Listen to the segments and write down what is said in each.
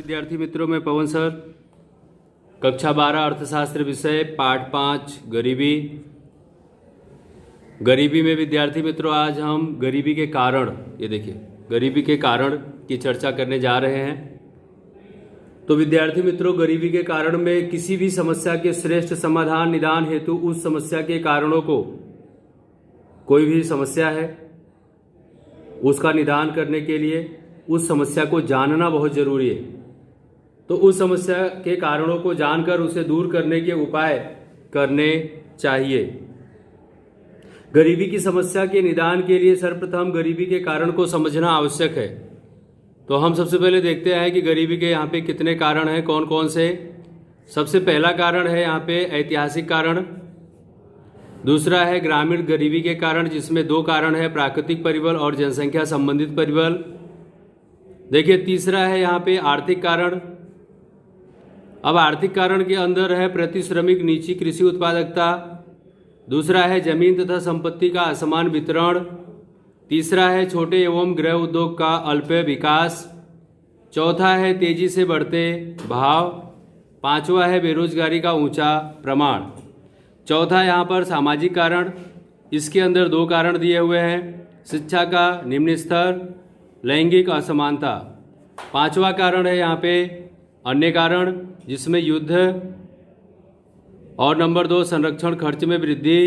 विद्यार्थी मित्रों, मैं पवन सर, कक्षा 12 अर्थशास्त्र विषय पाठ 5 गरीबी। गरीबी में विद्यार्थी मित्रों आज हम गरीबी के कारण, ये देखिए गरीबी के कारण की चर्चा करने जा रहे हैं। तो विद्यार्थी मित्रों, गरीबी के कारण में किसी भी समस्या के श्रेष्ठ समाधान निदान हेतु उस समस्या के कारणों को, कोई भी समस्या है उसका निदान करने के लिए उस समस्या को जानना बहुत जरूरी है। तो उस समस्या के कारणों को जानकर उसे दूर करने के उपाय करने चाहिए। गरीबी की समस्या के निदान के लिए सर्वप्रथम गरीबी के कारण को समझना आवश्यक है। तो हम सबसे पहले देखते हैं कि गरीबी के यहाँ पे कितने कारण हैं, कौन कौन से। सबसे पहला कारण है यहाँ पे ऐतिहासिक कारण। दूसरा है ग्रामीण गरीबी के कारण, जिसमें 2 कारण है, प्राकृतिक परिबल और जनसंख्या संबंधित परिबल। देखिए तीसरा है यहाँ पे आर्थिक कारण। अब आर्थिक कारण के अंदर है प्रति श्रमिक नीची कृषि उत्पादकता। दूसरा है जमीन तथा संपत्ति का असमान वितरण। तीसरा है छोटे एवं गृह उद्योग का अल्प विकास। चौथा है तेजी से बढ़ते भाव। पांचवा है बेरोजगारी का ऊंचा प्रमाण। चौथा यहाँ पर सामाजिक कारण, इसके अंदर 2 कारण दिए हुए हैं, शिक्षा का निम्न स्तर, लैंगिक असमानता। पांचवा कारण है यहाँ पे अन्य कारण, जिसमें युद्ध, और नंबर 2 संरक्षण खर्च में वृद्धि,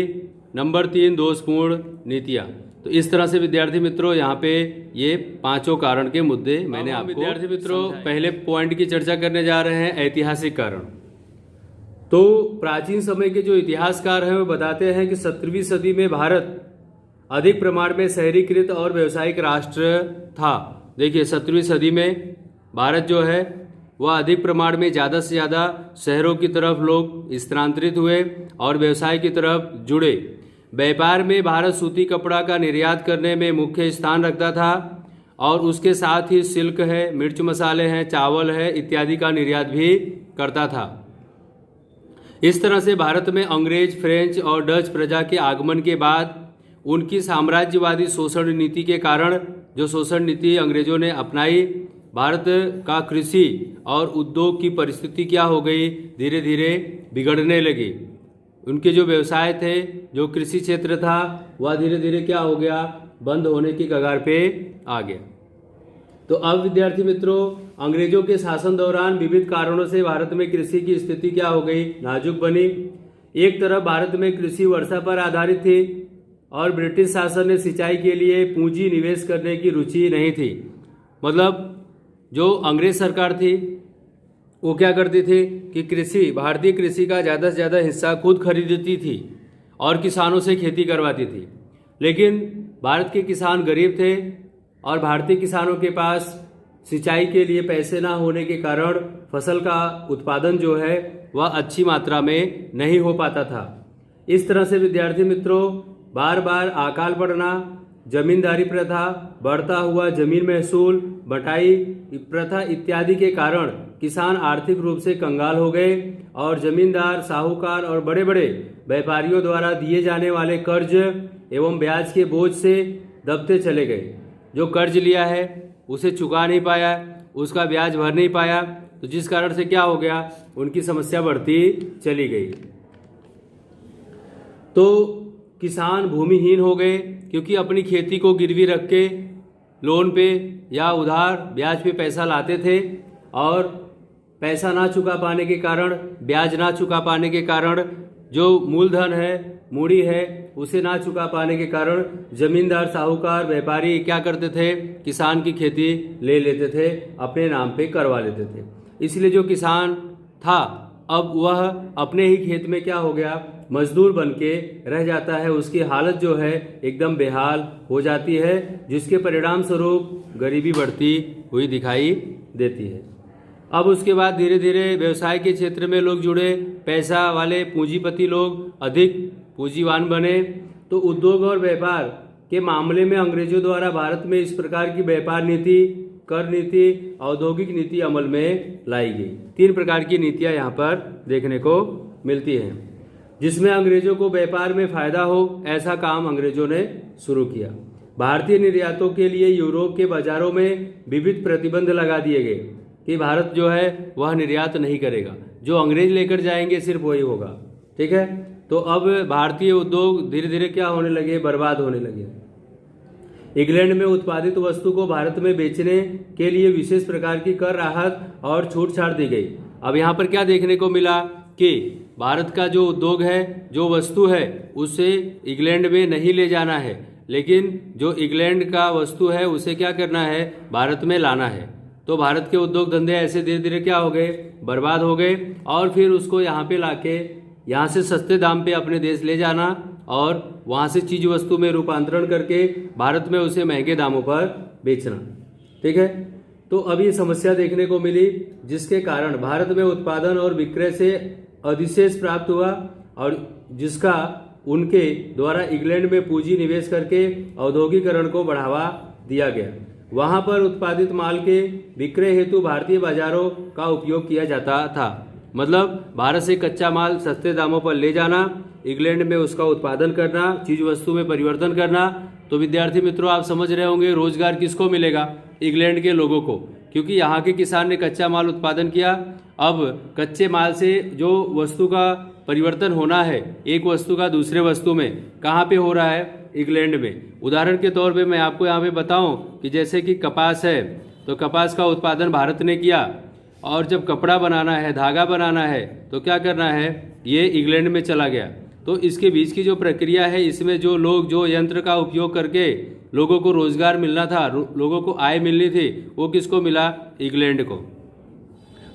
नंबर 3 दोषपूर्ण नीतियाँ। तो इस तरह से विद्यार्थी मित्रों यहाँ पे ये 5 कारण के मुद्दे मैंने आपको विद्यार्थी मित्रों पहले पॉइंट की चर्चा करने जा रहे हैं, ऐतिहासिक कारण। तो प्राचीन समय के जो इतिहासकार हैं वो बताते हैं कि 17वीं सदी में भारत अधिक प्रमाण में शहरीकृत और व्यावसायिक राष्ट्र था। देखिए 17वीं सदी में भारत जो है वह अधिक प्रमाण में ज़्यादा से ज़्यादा शहरों की तरफ लोग स्थानांतरित हुए और व्यवसाय की तरफ जुड़े। व्यापार में भारत सूती कपड़ा का निर्यात करने में मुख्य स्थान रखता था और उसके साथ ही सिल्क है, मिर्च मसाले हैं, चावल है इत्यादि का निर्यात भी करता था। इस तरह से भारत में अंग्रेज, फ्रेंच और डच प्रजा के आगमन के बाद उनकी साम्राज्यवादी शोषण नीति के कारण, जो शोषण नीति अंग्रेजों ने अपनाई, भारत का कृषि और उद्योग की परिस्थिति क्या हो गई, धीरे धीरे बिगड़ने लगी। उनके जो व्यवसाय थे, जो कृषि क्षेत्र था, वह धीरे धीरे क्या हो गया, बंद होने की कगार पे आ गया। तो अब विद्यार्थी मित्रों, अंग्रेजों के शासन दौरान विविध कारणों से भारत में कृषि की स्थिति क्या हो गई, नाजुक बनी। एक तरफ भारत में कृषि वर्षा पर आधारित थी और ब्रिटिश शासन ने सिंचाई के लिए पूंजी निवेश करने की रुचि नहीं थी। मतलब जो अंग्रेज सरकार थी वो क्या करती थी कि कृषि, भारतीय कृषि का ज़्यादा से ज़्यादा हिस्सा खुद खरीदती थी और किसानों से खेती करवाती थी। लेकिन भारत के किसान गरीब थे और भारतीय किसानों के पास सिंचाई के लिए पैसे ना होने के कारण फसल का उत्पादन जो है वह अच्छी मात्रा में नहीं हो पाता था। इस तरह से विद्यार्थी मित्रों, बार बार अकाल पड़ना, जमींदारी प्रथा, बढ़ता हुआ जमीन महसूल, बटाई प्रथा इत्यादि के कारण किसान आर्थिक रूप से कंगाल हो गए और जमींदार, साहूकार और बड़े बड़े व्यापारियों द्वारा दिए जाने वाले कर्ज एवं ब्याज के बोझ से दबते चले गए। जो कर्ज लिया है उसे चुका नहीं पाया, उसका ब्याज भर नहीं पाया, तो जिस कारण से क्या हो गया, उनकी समस्या बढ़ती चली गई। तो किसान भूमिहीन हो गए, क्योंकि अपनी खेती को गिरवी रख के लोन पे या उधार ब्याज पे पैसा लाते थे और पैसा ना चुका पाने के कारण, ब्याज ना चुका पाने के कारण, जो मूलधन है, मूड़ी है, उसे ना चुका पाने के कारण जमींदार, साहूकार, व्यापारी क्या करते थे, किसान की खेती ले लेते थे, अपने नाम पे करवा लेते थे। इसलिए जो किसान था अब वह अपने ही खेत में क्या हो गया, मजदूर बन के रह जाता है। उसकी हालत जो है एकदम बेहाल हो जाती है, जिसके परिणाम स्वरूप गरीबी बढ़ती हुई दिखाई देती है। अब उसके बाद धीरे धीरे व्यवसाय के क्षेत्र में लोग जुड़े, पैसा वाले पूंजीपति लोग अधिक पूंजीवान बने। तो उद्योग और व्यापार के मामले में अंग्रेजों द्वारा भारत में इस प्रकार की व्यापार नीति, कर नीति, औद्योगिक नीति अमल में लाई गई। 3 प्रकार की नीतियां यहाँ पर देखने को मिलती हैं, जिसमें अंग्रेजों को व्यापार में फायदा हो, ऐसा काम अंग्रेजों ने शुरू किया। भारतीय निर्यातों के लिए यूरोप के बाजारों में विविध प्रतिबंध लगा दिए गए। कि भारत जो है वह निर्यात नहीं करेगा, जो अंग्रेज लेकर जाएंगे सिर्फ वही होगा। ठीक है, तो अब भारतीय उद्योग धीरे धीरे क्या होने लगे, बर्बाद होने लगे। इंग्लैंड में उत्पादित वस्तु को भारत में बेचने के लिए विशेष प्रकार की कर राहत और छूट छाट दी गई। अब यहाँ पर क्या देखने को मिला कि भारत का जो उद्योग है, जो वस्तु है, उसे इंग्लैंड में नहीं ले जाना है, लेकिन जो इंग्लैंड का वस्तु है उसे क्या करना है, भारत में लाना है। तो भारत के उद्योग धंधे ऐसे धीरे धीरे क्या हो गए, बर्बाद हो गए, और फिर उसको यहाँ पे लाके यहाँ से सस्ते दाम पे अपने देश ले जाना और वहाँ से चीज वस्तु में रूपांतरण करके भारत में उसे महंगे दामों पर बेचना। ठीक है, तो अब ये समस्या देखने को मिली, जिसके कारण भारत में उत्पादन और विक्रय से अधिशेष प्राप्त हुआ, और जिसका उनके द्वारा इंग्लैंड में पूंजी निवेश करके औद्योगिकरण को बढ़ावा दिया गया। वहां पर उत्पादित माल के विक्रय हेतु भारतीय बाजारों का उपयोग किया जाता था। मतलब भारत से कच्चा माल सस्ते दामों पर ले जाना, इंग्लैंड में उसका उत्पादन करना, चीज वस्तु में परिवर्तन करना। तो विद्यार्थी मित्रों, आप समझ रहे होंगे रोजगार किसको मिलेगा, इंग्लैंड के लोगों को, क्योंकि यहाँ के किसान ने कच्चा माल उत्पादन किया। अब कच्चे माल से जो वस्तु का परिवर्तन होना है, एक वस्तु का दूसरे वस्तु में, कहाँ पे हो रहा है, इंग्लैंड में। उदाहरण के तौर पे मैं आपको यहाँ पे बताऊं कि जैसे कि कपास है, तो कपास का उत्पादन भारत ने किया, और जब कपड़ा बनाना है, धागा बनाना है, तो क्या करना है, ये इंग्लैंड में चला गया। तो इसके बीच की जो प्रक्रिया है, इसमें जो लोग जो यंत्र का उपयोग करके लोगों को रोजगार मिलना था, लोगों को आय मिलनी थी, वो किसको मिला, इंग्लैंड को।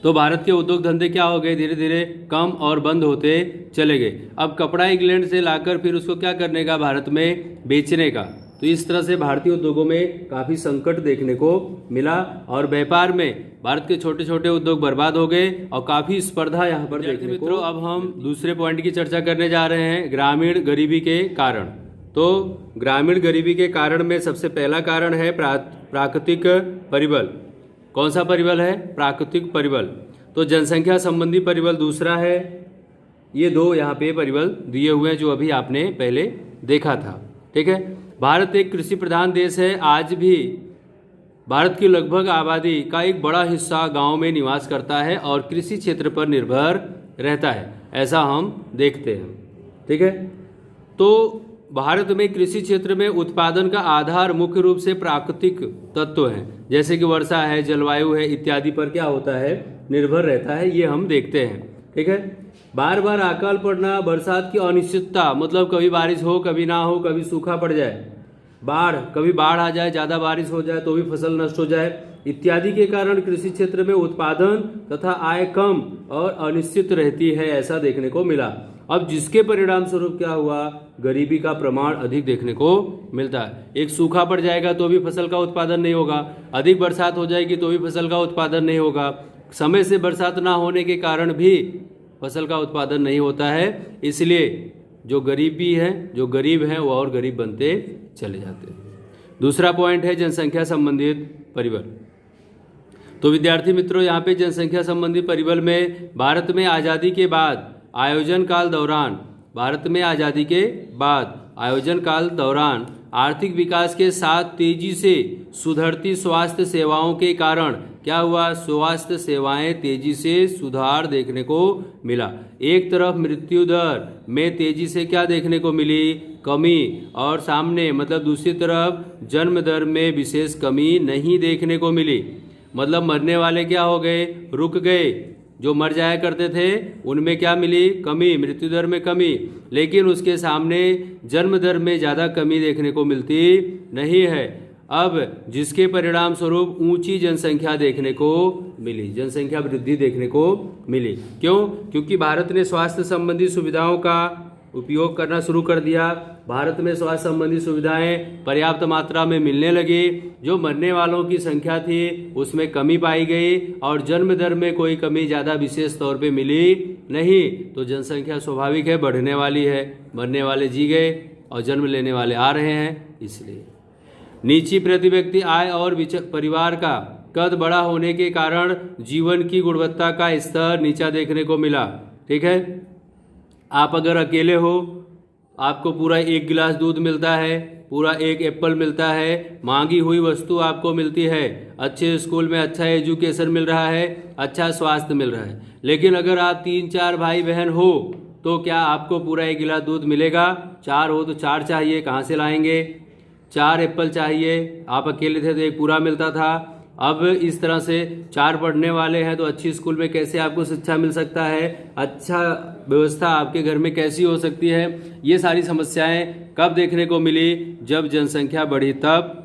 तो भारत के उद्योग धंधे क्या हो गए, धीरे धीरे कम और बंद होते चले गए। अब कपड़ा इंग्लैंड से लाकर फिर उसको क्या करने का, भारत में बेचने का। तो इस तरह से भारतीय उद्योगों में काफी संकट देखने को मिला, और व्यापार में भारत के छोटे छोटे उद्योग बर्बाद हो गए, और काफी स्पर्धा यहाँ पर देखने को। मित्रों, अब हम दूसरे पॉइंट की चर्चा करने जा रहे हैं, ग्रामीण गरीबी के कारण। तो ग्रामीण गरीबी के कारण में सबसे पहला कारण है प्राकृतिक परिबल। कौन सा परिबल है, प्राकृतिक परिबल। तो जनसंख्या संबंधी परिबल दूसरा है। ये दो यहाँ पे परिबल दिए हुए हैं जो अभी आपने पहले देखा था। ठीक है, भारत एक कृषि प्रधान देश है। आज भी भारत की लगभग आबादी का एक बड़ा हिस्सा गांव में निवास करता है और कृषि क्षेत्र पर निर्भर रहता है, ऐसा हम देखते हैं। ठीक है, तो भारत में कृषि क्षेत्र में उत्पादन का आधार मुख्य रूप से प्राकृतिक तत्व हैं, जैसे कि वर्षा है, जलवायु है, इत्यादि पर क्या होता है, निर्भर रहता है। ये हम देखते हैं। ठीक है, बार बार अकाल पड़ना, बरसात की अनिश्चितता, मतलब कभी बारिश हो कभी ना हो, कभी सूखा पड़ जाए, कभी बाढ़ आ जाए, ज़्यादा बारिश हो जाए तो भी फसल नष्ट हो जाए, इत्यादि के कारण कृषि क्षेत्र में उत्पादन तथा आय कम और अनिश्चित रहती है, ऐसा देखने को मिला। अब जिसके परिणाम स्वरूप क्या हुआ, गरीबी का प्रमाण अधिक देखने को मिलता है। एक सूखा पड़ जाएगा तो भी फसल का उत्पादन नहीं होगा, अधिक बरसात हो जाएगी तो भी फसल का उत्पादन नहीं होगा, समय से बरसात ना होने के कारण भी फसल का उत्पादन नहीं होता है। इसलिए जो गरीबी है, जो गरीब हैं वो और गरीब बनते चले जाते हैं। दूसरा पॉइंट है जनसंख्या संबंधित परिबल। तो विद्यार्थी मित्रों, यहाँ पे जनसंख्या संबंधी परिबल में भारत में आज़ादी के बाद आयोजन काल दौरान, भारत में आज़ादी के बाद आयोजन काल दौरान आर्थिक विकास के साथ तेजी से सुधरती स्वास्थ्य सेवाओं के कारण क्या हुआ, स्वास्थ्य सेवाएं तेजी से सुधार देखने को मिला। एक तरफ मृत्यु दर में तेजी से क्या देखने को मिली, कमी, और सामने मतलब दूसरी तरफ जन्म दर में विशेष कमी नहीं देखने को मिली। मतलब मरने वाले क्या हो गए, रुक गए, जो मर जाया करते थे उनमें क्या मिली, कमी, मृत्यु दर में कमी, लेकिन उसके सामने जन्म दर में ज़्यादा कमी देखने को मिलती नहीं है। अब जिसके परिणाम स्वरूप ऊंची जनसंख्या देखने को मिली, जनसंख्या वृद्धि देखने को मिली। क्यों? क्योंकि भारत ने स्वास्थ्य संबंधी सुविधाओं का उपयोग करना शुरू कर दिया। भारत में स्वास्थ्य संबंधी सुविधाएं पर्याप्त मात्रा में मिलने लगी, जो मरने वालों की संख्या थी उसमें कमी पाई गई, और जन्म दर में कोई कमी ज़्यादा विशेष तौर पे मिली नहीं। तो जनसंख्या स्वाभाविक है बढ़ने वाली है, मरने वाले जी गए और जन्म लेने वाले आ रहे हैं। इसलिए नीची प्रति व्यक्ति आय और परिवार का कद बड़ा होने के कारण जीवन की गुणवत्ता का स्तर नीचा देखने को मिला। ठीक है, आप अगर अकेले हो, आपको पूरा 1 गिलास दूध मिलता है, पूरा एक एप्पल मिलता है, मांगी हुई वस्तु आपको मिलती है, अच्छे स्कूल में अच्छा एजुकेशन मिल रहा है, अच्छा स्वास्थ्य मिल रहा है। लेकिन अगर आप 3-4 भाई बहन हो तो क्या आपको पूरा 1 गिलास दूध मिलेगा? 4 हो तो 4 चाहिए, कहाँ से लाएंगे? 4 एप्पल चाहिए, आप अकेले थे तो 1 पूरा मिलता था। अब इस तरह से 4 पढ़ने वाले हैं तो अच्छी स्कूल में कैसे आपको शिक्षा मिल सकता है? अच्छा व्यवस्था आपके घर में कैसी हो सकती है? ये सारी समस्याएं कब देखने को मिली? जब जनसंख्या बढ़ी तब,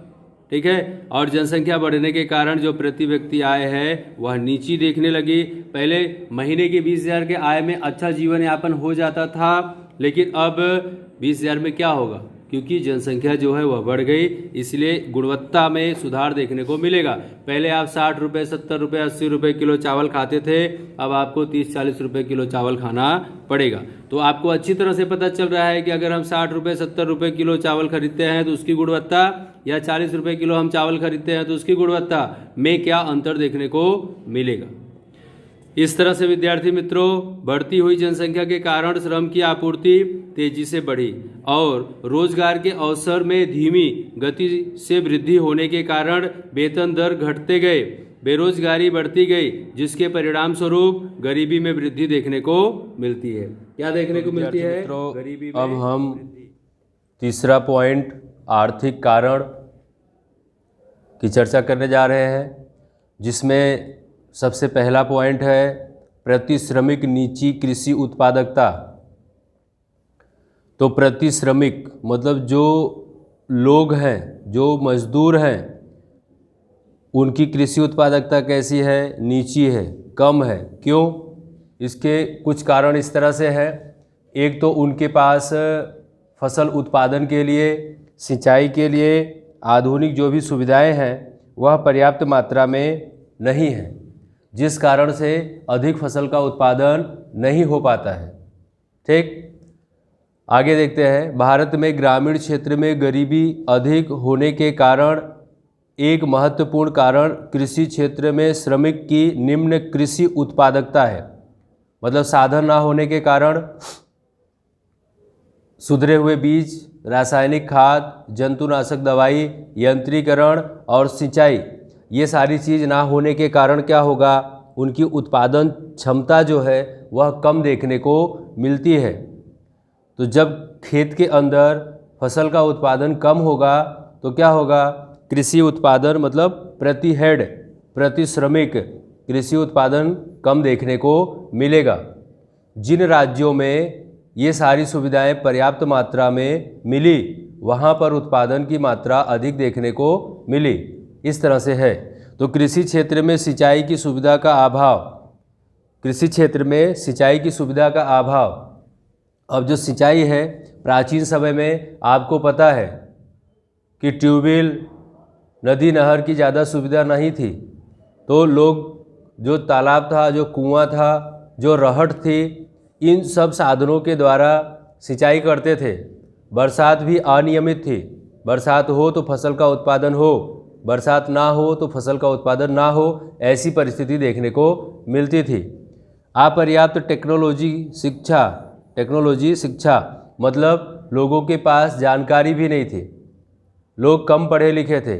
ठीक है। और जनसंख्या बढ़ने के कारण जो प्रति व्यक्ति आय है वह नीची देखने लगी। पहले महीने के 20,000 के आय में अच्छा जीवन यापन हो जाता था, लेकिन अब 20,000 में क्या होगा? क्योंकि जनसंख्या जो है वह बढ़ गई, इसलिए गुणवत्ता में सुधार देखने को मिलेगा। पहले आप 60 रुपये, 70 रुपये, 80 रुपये किलो चावल खाते थे, अब आपको 30-40 रुपये किलो चावल खाना पड़ेगा। तो आपको अच्छी तरह से पता चल रहा है कि अगर हम 60 रुपये, 70 रुपये किलो चावल खरीदते हैं तो उसकी गुणवत्ता, या 40 रुपये किलो हम चावल खरीदते हैं तो उसकी गुणवत्ता में क्या अंतर देखने को मिलेगा। इस तरह से विद्यार्थी मित्रों, बढ़ती हुई जनसंख्या के कारण श्रम की आपूर्ति तेजी से बढ़ी और रोजगार के अवसर में धीमी गति से वृद्धि होने के कारण वेतन दर घटते गए, बेरोजगारी बढ़ती गई, जिसके परिणाम स्वरूप गरीबी में वृद्धि देखने को मिलती है। क्या देखने को मिलती है? गरीबी में। अब हम तीसरा पॉइंट आर्थिक कारण की चर्चा करने जा रहे हैं, जिसमें सबसे पहला पॉइंट है प्रति श्रमिक नीची कृषि उत्पादकता। तो प्रति श्रमिक मतलब जो लोग हैं, जो मजदूर हैं, उनकी कृषि उत्पादकता कैसी है? नीची है, कम है। क्यों? इसके कुछ कारण इस तरह से है। एक तो उनके पास फसल उत्पादन के लिए, सिंचाई के लिए आधुनिक जो भी सुविधाएं हैं वह पर्याप्त मात्रा में नहीं है, जिस कारण से अधिक फसल का उत्पादन नहीं हो पाता है। ठीक, आगे देखते हैं। भारत में ग्रामीण क्षेत्र में गरीबी अधिक होने के कारण एक महत्वपूर्ण कारण कृषि क्षेत्र में श्रमिक की निम्न कृषि उत्पादकता है। मतलब साधन ना होने के कारण सुधरे हुए बीज, रासायनिक खाद, जंतुनाशक दवाई, यंत्रीकरण और सिंचाई, ये सारी चीज़ ना होने के कारण क्या होगा? उनकी उत्पादन क्षमता जो है वह कम देखने को मिलती है। तो जब खेत के अंदर फसल का उत्पादन कम होगा तो क्या होगा? कृषि उत्पादन मतलब प्रति हेड, प्रति श्रमिक कृषि उत्पादन कम देखने को मिलेगा। जिन राज्यों में ये सारी सुविधाएं पर्याप्त मात्रा में मिली, वहाँ पर उत्पादन की मात्रा अधिक देखने को मिली। इस तरह से है। तो कृषि क्षेत्र में सिंचाई की सुविधा का अभाव, कृषि क्षेत्र में सिंचाई की सुविधा का अभाव। अब जो सिंचाई है, प्राचीन समय में आपको पता है कि ट्यूबवेल, नदी नहर की ज़्यादा सुविधा नहीं थी, तो लोग जो तालाब था, जो कुआं था, जो रहट थी, इन सब साधनों के द्वारा सिंचाई करते थे। बरसात भी अनियमित थी, बरसात हो तो फसल का उत्पादन हो, बरसात ना हो तो फसल का उत्पादन ना हो, ऐसी परिस्थिति देखने को मिलती थी। अपर्याप्त टेक्नोलॉजी शिक्षा मतलब लोगों के पास जानकारी भी नहीं थी, लोग कम पढ़े लिखे थे।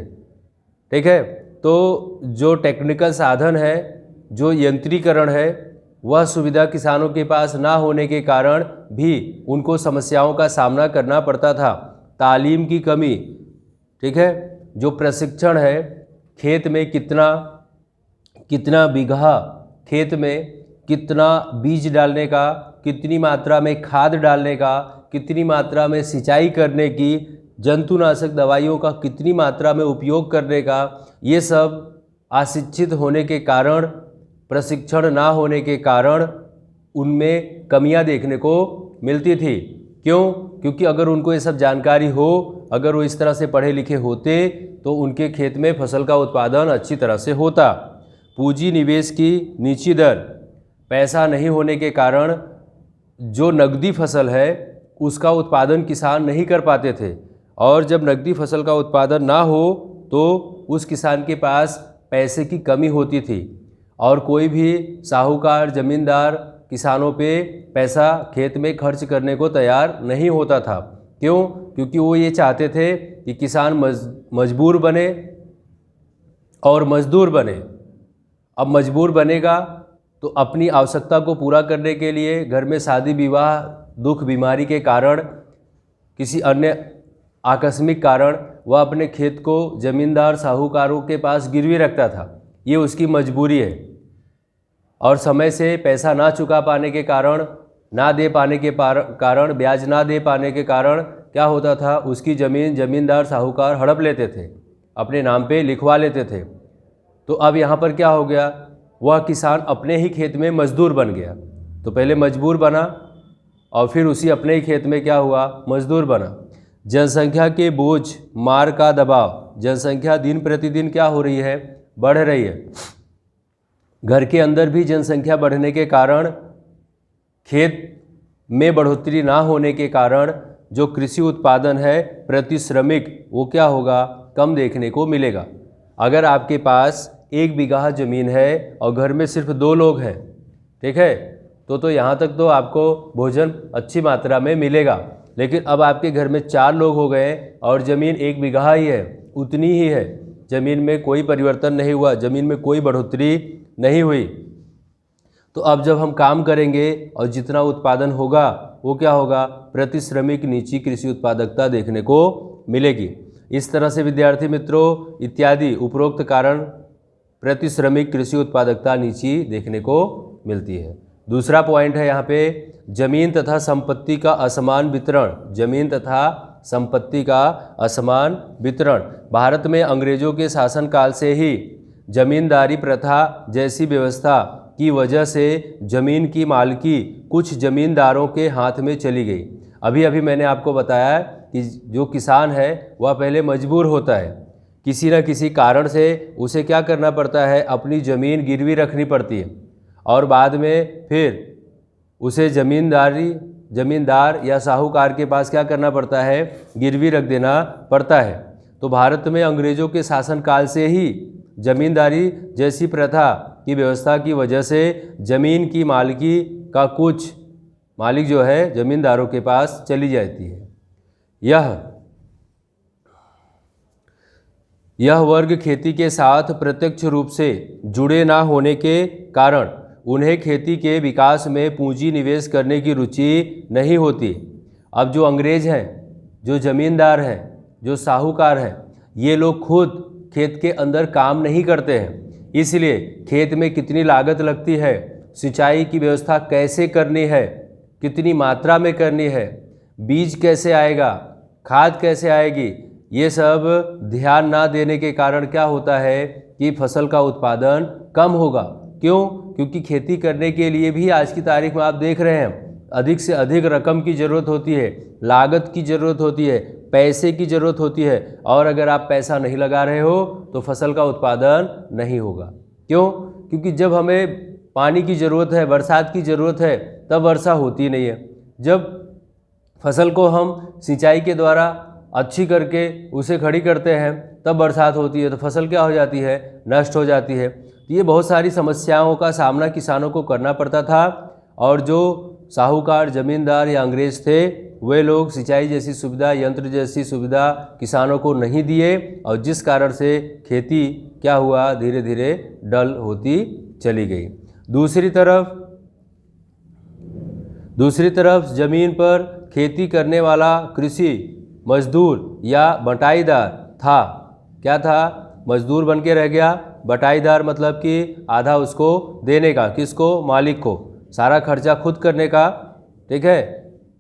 ठीक है, तो जो टेक्निकल साधन है, जो यंत्रीकरण है, वह सुविधा किसानों के पास ना होने के कारण भी उनको समस्याओं का सामना करना पड़ता था। तालीम की कमी, ठीक है, जो प्रशिक्षण है, खेत में कितना बीघा खेत में कितना बीज डालने का, कितनी मात्रा में खाद डालने का, कितनी मात्रा में सिंचाई करने की, जंतुनाशक दवाइयों का कितनी मात्रा में उपयोग करने का, ये सब अशिक्षित होने के कारण, प्रशिक्षण ना होने के कारण उनमें कमियां देखने को मिलती थी। क्यों? क्योंकि अगर उनको ये सब जानकारी हो, अगर वो इस तरह से पढ़े लिखे होते तो उनके खेत में फसल का उत्पादन अच्छी तरह से होता। पूंजी निवेश की नीची दर, पैसा नहीं होने के कारण जो नकदी फसल है उसका उत्पादन किसान नहीं कर पाते थे, और जब नकदी फसल का उत्पादन ना हो तो उस किसान के पास पैसे की कमी होती थी, और कोई भी साहूकार, जमींदार किसानों पे पैसा खेत में खर्च करने को तैयार नहीं होता था। क्यों? क्योंकि वो ये चाहते थे कि किसान मजबूर बने और मजदूर बने। अब मजबूर बनेगा तो अपनी आवश्यकता को पूरा करने के लिए घर में शादी विवाह, दुख बीमारी के कारण, किसी अन्य आकस्मिक कारण वह अपने खेत को जमींदार साहूकारों के पास गिरवी रखता था। ये उसकी मजबूरी है। और समय से पैसा ना चुका पाने के कारण, ना दे पाने के कारण, ब्याज ना दे पाने के कारण क्या होता था, उसकी ज़मीन जमींदार साहूकार हड़प लेते थे, अपने नाम पे लिखवा लेते थे। तो अब यहाँ पर क्या हो गया, वह किसान अपने ही खेत में मजदूर बन गया। तो पहले मजबूर बना और फिर उसी अपने ही खेत में क्या हुआ, मजदूर बना। जनसंख्या के बोझ, मार का दबाव, जनसंख्या दिन प्रतिदिन क्या हो रही है, बढ़ रही है। घर के अंदर भी जनसंख्या बढ़ने के कारण, खेत में बढ़ोतरी ना होने के कारण जो कृषि उत्पादन है प्रति श्रमिक वो क्या होगा, कम देखने को मिलेगा। अगर आपके पास 1 बीघा ज़मीन है और घर में सिर्फ 2 लोग हैं, ठीक है, तो यहाँ तक तो आपको भोजन अच्छी मात्रा में मिलेगा। लेकिन अब आपके घर में 4 लोग हो गए और ज़मीन 1 बीघा ही है, उतनी ही है, ज़मीन में कोई परिवर्तन नहीं हुआ, ज़मीन में कोई बढ़ोतरी नहीं हुई। तो अब जब हम काम करेंगे और जितना उत्पादन होगा वो क्या होगा, प्रति श्रमिक नीची कृषि उत्पादकता देखने को मिलेगी। इस तरह से विद्यार्थी मित्रों इत्यादि उपरोक्त कारण प्रति श्रमिक कृषि उत्पादकता नीची देखने को मिलती है। दूसरा पॉइंट है यहाँ पे जमीन तथा संपत्ति का असमान वितरण। जमीन तथा संपत्ति का असमान वितरण। भारत में अंग्रेजों के शासनकाल से ही जमींदारी प्रथा जैसी व्यवस्था की वजह से जमीन की मालिकी कुछ जमींदारों के हाथ में चली गई। अभी अभी मैंने आपको बताया कि जो किसान है वह पहले मजबूर होता है, किसी न किसी कारण से उसे क्या करना पड़ता है, अपनी ज़मीन गिरवी रखनी पड़ती है और बाद में फिर उसे जमींदार या साहूकार के पास क्या करना पड़ता है, गिरवी रख देना पड़ता है। तो भारत में अंग्रेज़ों के शासनकाल से ही जमींदारी जैसी प्रथा की व्यवस्था की वजह से ज़मीन की मालिकी का कुछ मालिक जो है जमींदारों के पास चली जाती है। यह वर्ग खेती के साथ प्रत्यक्ष रूप से जुड़े ना होने के कारण उन्हें खेती के विकास में पूंजी निवेश करने की रुचि नहीं होती। अब जो अंग्रेज हैं, जो जमींदार हैं, जो साहूकार हैं, ये लोग खुद खेत के अंदर काम नहीं करते हैं, इसलिए खेत में कितनी लागत लगती है, सिंचाई की व्यवस्था कैसे करनी है, कितनी मात्रा में करनी है, बीज कैसे आएगा, खाद कैसे आएगी, ये सब ध्यान ना देने के कारण क्या होता है कि फसल का उत्पादन कम होगा। क्यों? क्योंकि खेती करने के लिए भी आज की तारीख में आप देख रहे हैं अधिक से अधिक रकम की ज़रूरत होती है, लागत की ज़रूरत होती है, पैसे की ज़रूरत होती है, और अगर आप पैसा नहीं लगा रहे हो तो फसल का उत्पादन नहीं होगा। क्यों? क्योंकि जब हमें पानी की ज़रूरत है, बरसात की ज़रूरत है, तब वर्षा होती नहीं है। जब फसल को हम सिंचाई के द्वारा अच्छी करके उसे खड़ी करते हैं तब बरसात होती है, तो फसल क्या हो जाती है, नष्ट हो जाती है। तो ये बहुत सारी समस्याओं का सामना किसानों को करना पड़ता था, और जो साहूकार, जमींदार या अंग्रेज थे वे लोग सिंचाई जैसी सुविधा, यंत्र जैसी सुविधा किसानों को नहीं दिए, और जिस कारण से खेती क्या हुआ, धीरे धीरे डल होती चली गई। दूसरी तरफ जमीन पर खेती करने वाला कृषि मजदूर या बटाईदार था। क्या था? मजदूर बन के रह गया। बटाईदार मतलब कि आधा उसको देने का, किसको? मालिक को। सारा खर्चा खुद करने का, ठीक है,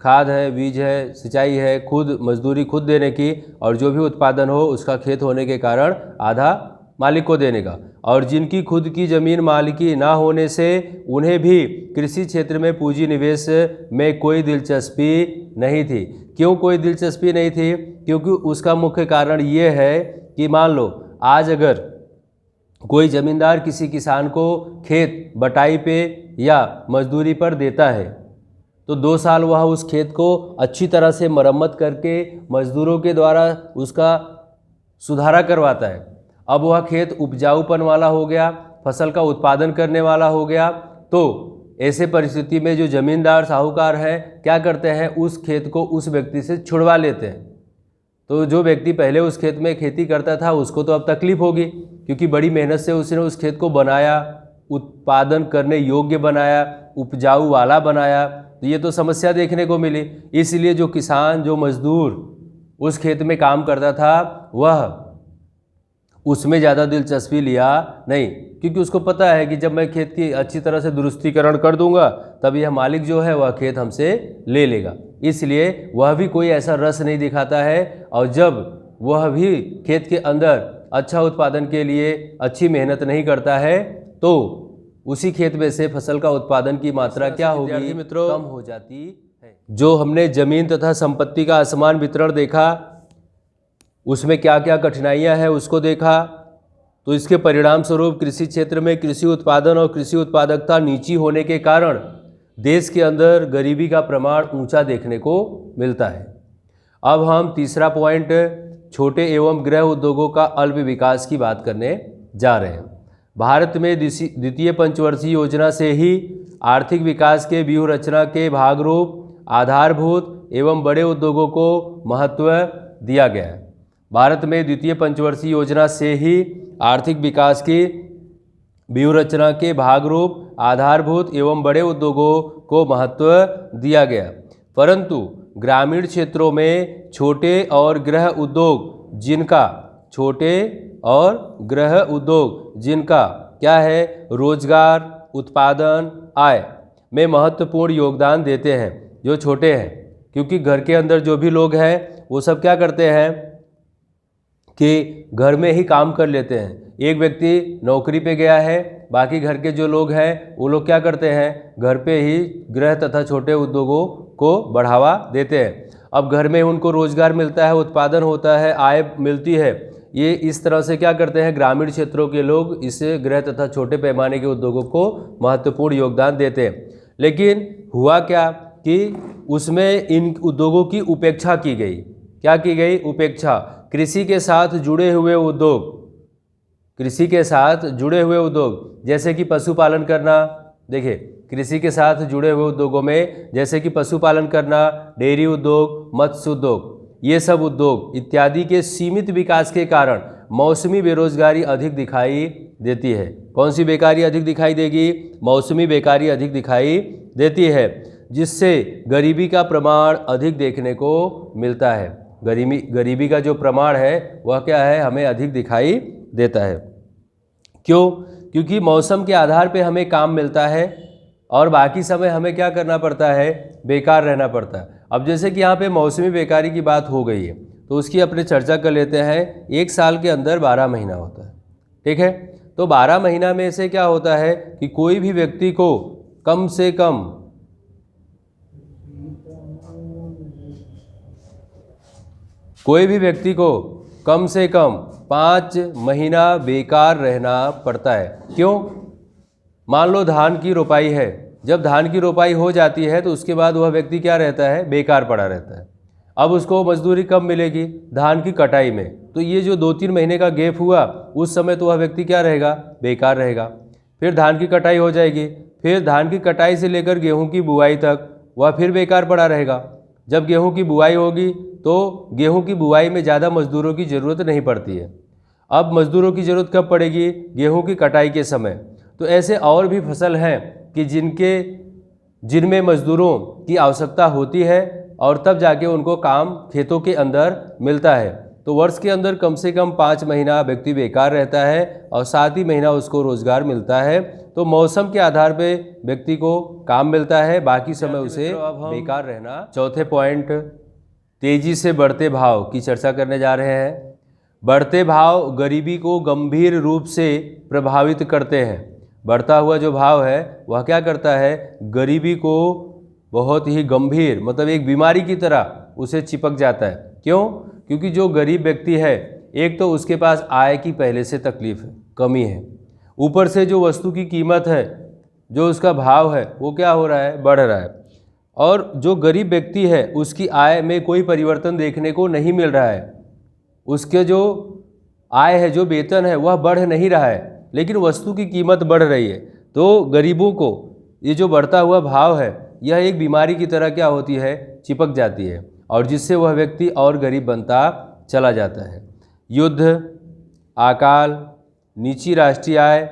खाद है, बीज है, सिंचाई है, खुद मजदूरी खुद देने की, और जो भी उत्पादन हो उसका खेत होने के कारण आधा मालिक को देने का। और जिनकी खुद की ज़मीन मालिकी ना होने से उन्हें भी कृषि क्षेत्र में पूंजी निवेश में कोई दिलचस्पी नहीं थी। क्यों कोई दिलचस्पी नहीं थी? क्योंकि उसका मुख्य कारण ये है कि मान लो आज अगर कोई ज़मींदार किसी किसान को खेत बटाई पे या मजदूरी पर देता है तो 2 साल वह उस खेत को अच्छी तरह से मरम्मत करके मजदूरों के द्वारा उसका सुधारा करवाता है। अब वह खेत उपजाऊपन वाला हो गया, फसल का उत्पादन करने वाला हो गया। तो ऐसे परिस्थिति में जो जमींदार साहूकार हैं क्या करते हैं, उस खेत को उस व्यक्ति से छुड़वा लेते हैं। तो जो व्यक्ति पहले उस खेत में खेती करता था उसको तो अब तकलीफ होगी, क्योंकि बड़ी मेहनत से उसने उस खेत को बनाया, उत्पादन करने योग्य बनाया, उपजाऊ वाला बनाया, तो ये तो समस्या देखने को मिली। इसलिए जो किसान, जो मजदूर उस खेत में काम करता था वह उसमें ज़्यादा दिलचस्पी लिया नहीं, क्योंकि उसको पता है कि जब मैं खेत की अच्छी तरह से दुरुस्तीकरण कर दूंगा तब यह मालिक जो है वह खेत हमसे ले लेगा। इसलिए वह भी कोई ऐसा रस नहीं दिखाता है, और जब वह भी खेत के अंदर अच्छा उत्पादन के लिए अच्छी मेहनत नहीं करता है तो उसी खेत में से फसल का उत्पादन की मात्रा क्या होगी, मित्रों, कम हो जाती है। जो हमने जमीन तथा संपत्ति का असमान वितरण देखा, उसमें क्या क्या कठिनाइयां हैं उसको देखा, तो इसके परिणाम स्वरूप कृषि क्षेत्र में कृषि उत्पादन और कृषि उत्पादकता नीची होने के कारण देश के अंदर गरीबी का प्रमाण ऊंचा देखने को मिलता है। अब हम तीसरा पॉइंट, छोटे एवं गृह उद्योगों का अल्प विकास की बात करने जा रहे हैं। भारत में द्वितीय पंचवर्षीय योजना से ही आर्थिक विकास के व्यूह रचना के भागरूप आधारभूत एवं बड़े उद्योगों को महत्व दिया गया है। भारत में द्वितीय पंचवर्षीय योजना से ही आर्थिक विकास की व्यूह रचना के भागरूप आधारभूत एवं बड़े उद्योगों को महत्व दिया गया, परंतु ग्रामीण क्षेत्रों में छोटे और गृह उद्योग जिनका क्या है, रोजगार, उत्पादन, आय में महत्वपूर्ण योगदान देते हैं, जो छोटे हैं, क्योंकि घर के अंदर जो भी लोग हैं वो सब क्या करते हैं कि घर में ही काम कर लेते हैं। एक व्यक्ति नौकरी पे गया है, बाकी घर के जो लोग हैं वो लोग क्या करते हैं, घर पे ही गृह तथा छोटे उद्योगों को बढ़ावा देते हैं। अब घर में उनको रोजगार मिलता है, उत्पादन होता है, आय मिलती है। ये इस तरह से क्या करते हैं, ग्रामीण क्षेत्रों के लोग इस गृह तथा छोटे पैमाने के उद्योगों को महत्वपूर्ण योगदान देते हैं। लेकिन हुआ क्या कि उसमें इन उद्योगों की उपेक्षा की गई। क्या की गई? उपेक्षा। कृषि के साथ जुड़े हुए उद्योग जैसे कि पशुपालन करना, देखिए कृषि के साथ जुड़े हुए उद्योगों में जैसे कि पशुपालन करना, डेयरी उद्योग, मत्स्य उद्योग, ये सब उद्योग इत्यादि के सीमित विकास के कारण मौसमी बेरोजगारी अधिक दिखाई देती है। कौन सी बेकारी अधिक दिखाई देगी? मौसमी बेकारी अधिक दिखाई देती है, जिससे गरीबी का प्रमाण अधिक देखने को मिलता है। गरीबी का जो प्रमाण है वह क्या है, हमें अधिक दिखाई देता है। क्यों? क्योंकि मौसम के आधार पे हमें काम मिलता है और बाकी समय हमें क्या करना पड़ता है, बेकार रहना पड़ता है। अब जैसे कि यहाँ पे मौसमी बेकारी की बात हो गई है तो उसकी अपने चर्चा कर लेते हैं। एक साल के अंदर 12 महीना होता है, ठीक है। तो 12 महीना में से क्या होता है कि कोई भी व्यक्ति को कम से कम कम से कम 5 महीना बेकार रहना पड़ता है। क्यों? मान लो धान की रोपाई है, जब धान की रोपाई हो जाती है तो उसके बाद वह व्यक्ति क्या रहता है, बेकार पड़ा रहता है। अब उसको मजदूरी कब मिलेगी? धान की कटाई में। तो ये जो 2-3 महीने का गैप हुआ, उस समय तो वह व्यक्ति क्या रहेगा, बेकार रहेगा। फिर धान की कटाई हो जाएगी, फिर धान की कटाई से लेकर गेहूं की बुआई तक वह फिर बेकार पड़ा रहेगा। जब गेहूं की बुआई होगी तो गेहूं की बुआई में ज़्यादा मजदूरों की ज़रूरत नहीं पड़ती है। अब मजदूरों की ज़रूरत कब पड़ेगी? गेहूं की कटाई के समय। तो ऐसे और भी फसल हैं कि जिनमें मजदूरों की आवश्यकता होती है और तब जाके उनको काम खेतों के अंदर मिलता है। तो वर्ष के अंदर कम से कम 5 महीना व्यक्ति बेकार रहता है और 7 ही महीना उसको रोजगार मिलता है। तो मौसम के आधार पे व्यक्ति को काम मिलता है, बाकी समय उसे बेकार रहना। चौथे पॉइंट, तेजी से बढ़ते भाव की चर्चा करने जा रहे हैं। बढ़ते भाव गरीबी को गंभीर रूप से प्रभावित करते हैं। बढ़ता हुआ जो भाव है वह क्या करता है, गरीबी को बहुत ही गंभीर, मतलब एक बीमारी की तरह उसे चिपक जाता है। क्यों? क्योंकि जो गरीब व्यक्ति है, एक तो उसके पास आय की पहले से तकलीफ है, कमी है, ऊपर से जो वस्तु की कीमत है, जो उसका भाव है वो क्या हो रहा है, बढ़ रहा है। और जो गरीब व्यक्ति है उसकी आय में कोई परिवर्तन देखने को नहीं मिल रहा है। उसके जो आय है, जो वेतन है वह बढ़ नहीं रहा है, लेकिन वस्तु की कीमत बढ़ रही है। तो गरीबों को ये जो बढ़ता हुआ भाव है यह एक बीमारी की तरह क्या होती है, चिपक जाती है, और जिससे वह व्यक्ति और गरीब बनता चला जाता है। युद्ध, अकाल, नीची राष्ट्रीय आय,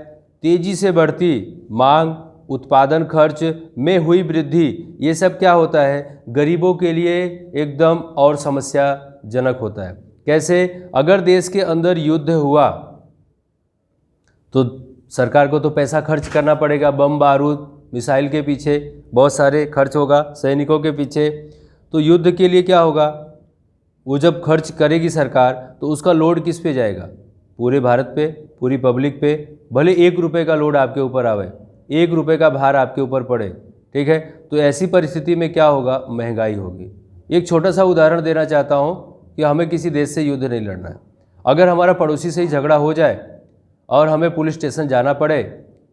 तेजी से बढ़ती मांग, उत्पादन खर्च में हुई वृद्धि, ये सब क्या होता है, गरीबों के लिए एकदम और समस्याजनक होता है। कैसे? अगर देश के अंदर युद्ध हुआ तो सरकार को तो पैसा खर्च करना पड़ेगा, बम बारूद मिसाइल के पीछे बहुत सारे खर्च होगा, सैनिकों के पीछे। तो युद्ध के लिए क्या होगा, वो जब खर्च करेगी सरकार तो उसका लोड किस पे जाएगा, पूरे भारत पे, पूरी पब्लिक पे। भले 1 रुपये का लोड आपके ऊपर आवे, 1 रुपये का भार आपके ऊपर पड़े, ठीक है। तो ऐसी परिस्थिति में क्या होगा, महंगाई होगी। एक छोटा सा उदाहरण देना चाहता हूँ कि हमें किसी देश से युद्ध नहीं लड़ना है। अगर हमारा पड़ोसी से ही झगड़ा हो जाए और हमें पुलिस स्टेशन जाना पड़े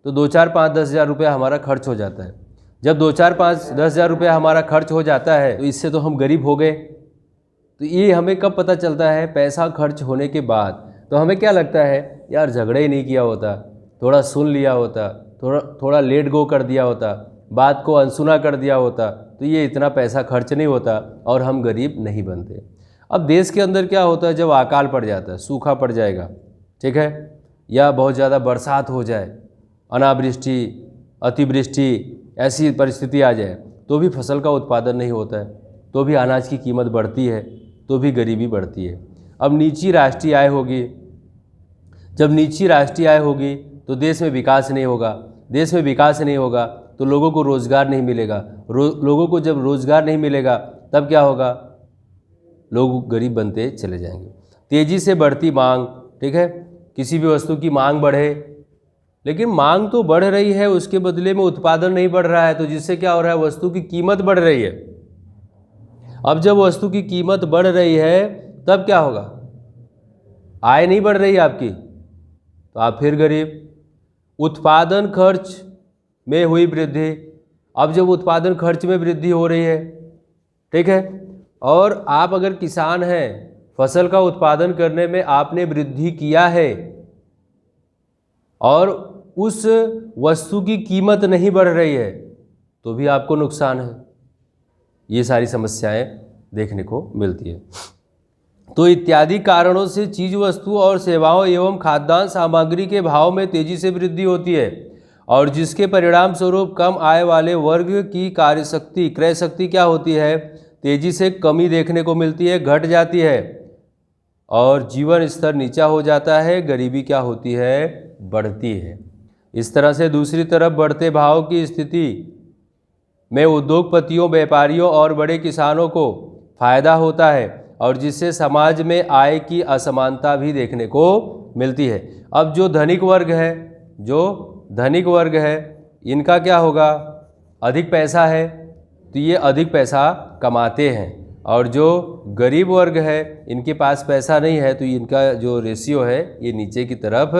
तो 2-4, 5-10 हज़ार रुपया हमारा खर्च हो जाता है। जब 2-4, 5-10 हज़ार रुपया हमारा खर्च हो जाता है तो इससे तो हम गरीब हो गए। तो ये हमें कब पता चलता है, पैसा खर्च होने के बाद। तो हमें क्या लगता है, यार झगड़ा ही नहीं किया होता, थोड़ा सुन लिया होता, थोड़ा लेट गो कर दिया होता, बात को अनसुना कर दिया होता, तो ये इतना पैसा खर्च नहीं होता और हम गरीब नहीं बनते। अब देश के अंदर क्या होता है, जब अकाल पड़ जाता है, सूखा पड़ जाएगा, ठीक है, या बहुत ज़्यादा बरसात हो जाए, अनावृष्टि, अतिवृष्टि, ऐसी परिस्थिति आ जाए तो भी फसल का उत्पादन नहीं होता है, तो भी अनाज की कीमत बढ़ती है, तो भी गरीबी बढ़ती है। अब नीची राष्ट्रीय आय होगी, जब नीची राष्ट्रीय आय होगी तो देश में विकास नहीं होगा, देश में विकास नहीं होगा तो लोगों को रोज़गार नहीं मिलेगा, लोगों को जब रोज़गार नहीं मिलेगा तब क्या होगा, लोग गरीब बनते चले जाएंगे। तेज़ी से बढ़ती मांग, ठीक है, किसी भी वस्तु की मांग बढ़े, लेकिन मांग तो बढ़ रही है, उसके बदले में उत्पादन नहीं बढ़ रहा है, तो जिससे क्या हो रहा है, वस्तु की कीमत बढ़ रही है। अब जब वस्तु की कीमत बढ़ रही है तब क्या होगा, आय नहीं बढ़ रही आपकी, तो आप फिर गरीब। उत्पादन खर्च में हुई वृद्धि, अब जब उत्पादन खर्च में वृद्धि हो रही है, ठीक है, और आप अगर किसान हैं, फसल का उत्पादन करने में आपने वृद्धि किया है और उस वस्तु की कीमत नहीं बढ़ रही है तो भी आपको नुकसान है। ये सारी समस्याएं देखने को मिलती है। तो इत्यादि कारणों से चीज वस्तु और सेवाओं एवं खाद्यान्न सामग्री के भाव में तेजी से वृद्धि होती है और जिसके परिणाम स्वरूप कम आय वाले वर्ग की कार्यशक्ति, क्रय शक्ति क्या होती है, तेजी से कमी देखने को मिलती है, घट जाती है और जीवन स्तर नीचा हो जाता है, गरीबी क्या होती है, बढ़ती है। इस तरह से दूसरी तरफ बढ़ते भाव की स्थिति में उद्योगपतियों, व्यापारियों और बड़े किसानों को फायदा होता है और जिससे समाज में आय की असमानता भी देखने को मिलती है। अब जो धनिक वर्ग है, इनका क्या होगा, अधिक पैसा है तो ये अधिक पैसा कमाते हैं और जो गरीब वर्ग है इनके पास पैसा नहीं है तो इनका जो रेशियो है ये नीचे की तरफ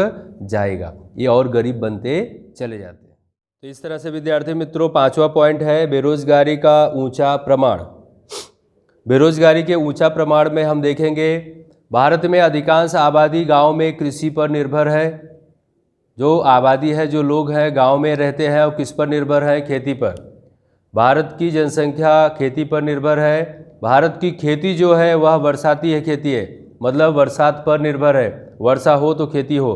जाएगा, ये और गरीब बनते चले जाते हैं। तो इस तरह से विद्यार्थी मित्रों, 5वां पॉइंट है बेरोजगारी का ऊंचा प्रमाण। बेरोजगारी के ऊंचा प्रमाण में हम देखेंगे भारत में अधिकांश आबादी गांव में कृषि पर निर्भर है। जो आबादी है, जो लोग हैं गांव में रहते हैं, और किस पर निर्भर है, खेती पर। भारत की जनसंख्या खेती पर निर्भर है। भारत की खेती जो है वह बरसाती है खेती है, मतलब बरसात पर निर्भर है, वर्षा हो तो खेती हो।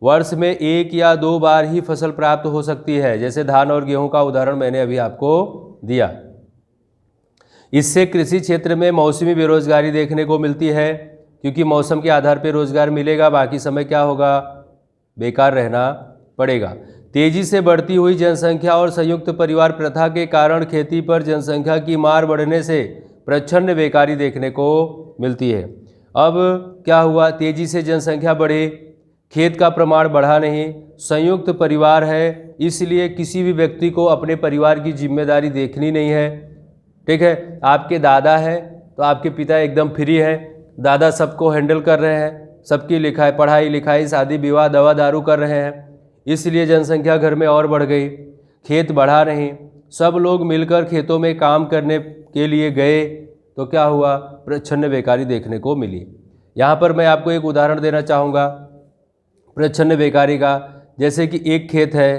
वर्ष में 1 या 2 बार ही फसल प्राप्त हो सकती है, जैसे धान और गेहूं का उदाहरण मैंने अभी आपको दिया। इससे कृषि क्षेत्र में मौसमी बेरोजगारी देखने को मिलती है, क्योंकि मौसम के आधार पर रोजगार मिलेगा, बाकी समय क्या होगा, बेकार रहना पड़ेगा। तेजी से बढ़ती हुई जनसंख्या और संयुक्त परिवार प्रथा के कारण खेती पर जनसंख्या की मार बढ़ने से प्रच्छन्न बेकारी देखने को मिलती है। अब क्या हुआ, तेजी से जनसंख्या बढ़ी, खेत का प्रमाण बढ़ा नहीं, संयुक्त परिवार है, इसलिए किसी भी व्यक्ति को अपने परिवार की जिम्मेदारी देखनी नहीं है। ठीक है, आपके दादा है तो आपके पिता एकदम फ्री है, दादा सबको हैंडल कर रहे हैं, सबकी लिखाई, पढ़ाई लिखाई, शादी विवाह, दवा दारू कर रहे हैं, इसलिए जनसंख्या घर में और बढ़ गई। खेत बढ़ा नहीं, सब लोग मिलकर खेतों में काम करने के लिए गए तो क्या हुआ, प्रच्छन्न बेकारी देखने को मिली। यहाँ पर मैं आपको एक उदाहरण देना चाहूँगा प्रच्छन्न बेकारी का। जैसे कि एक खेत है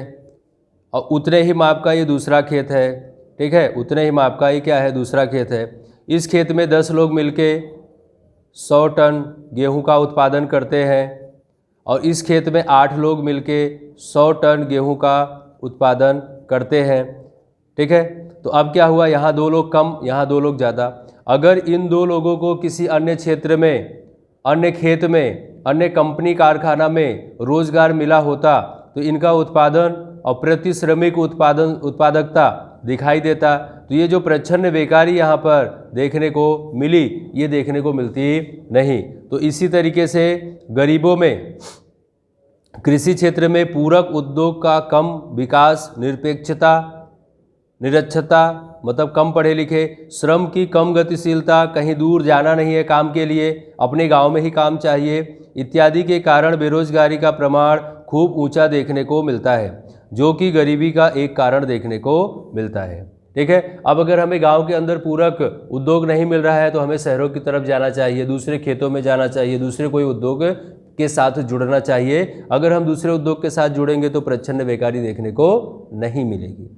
और उतने ही माप का ये दूसरा खेत है, ठीक है, उतने ही माप का ये क्या है, दूसरा खेत है। इस खेत में 10 लोग मिलके 100 टन गेहूं का उत्पादन करते हैं और इस खेत में 8 लोग मिलके 100 टन गेहूं का उत्पादन करते हैं। ठीक है, तो अब क्या हुआ, यहाँ 2 लोग कम, यहाँ 2 लोग ज़्यादा। अगर इन 2 लोगों को किसी अन्य क्षेत्र में, अन्य खेत में, अन्य कंपनी कारखाना में रोजगार मिला होता तो इनका उत्पादन और प्रति श्रमिक उत्पादकता दिखाई देता। तो ये जो प्रच्छन्न बेकारी यहाँ पर देखने को मिली, ये देखने को मिलती नहीं। तो इसी तरीके से गरीबों में कृषि क्षेत्र में पूरक उद्योग का कम विकास, निरक्षरता मतलब कम पढ़े लिखे, श्रम की कम गतिशीलता, कहीं दूर जाना नहीं है काम के लिए, अपने गांव में ही काम चाहिए, इत्यादि के कारण बेरोजगारी का प्रमाण खूब ऊंचा देखने को मिलता है, जो कि गरीबी का एक कारण देखने को मिलता है। ठीक है, अब अगर हमें गांव के अंदर पूरक उद्योग नहीं मिल रहा है तो हमें शहरों की तरफ जाना चाहिए, दूसरे खेतों में जाना चाहिए, दूसरे कोई उद्योग के साथ जुड़ना चाहिए। अगर हम दूसरे उद्योग के साथ जुड़ेंगे तो प्रच्छन्न बेकारी देखने को नहीं मिलेगी।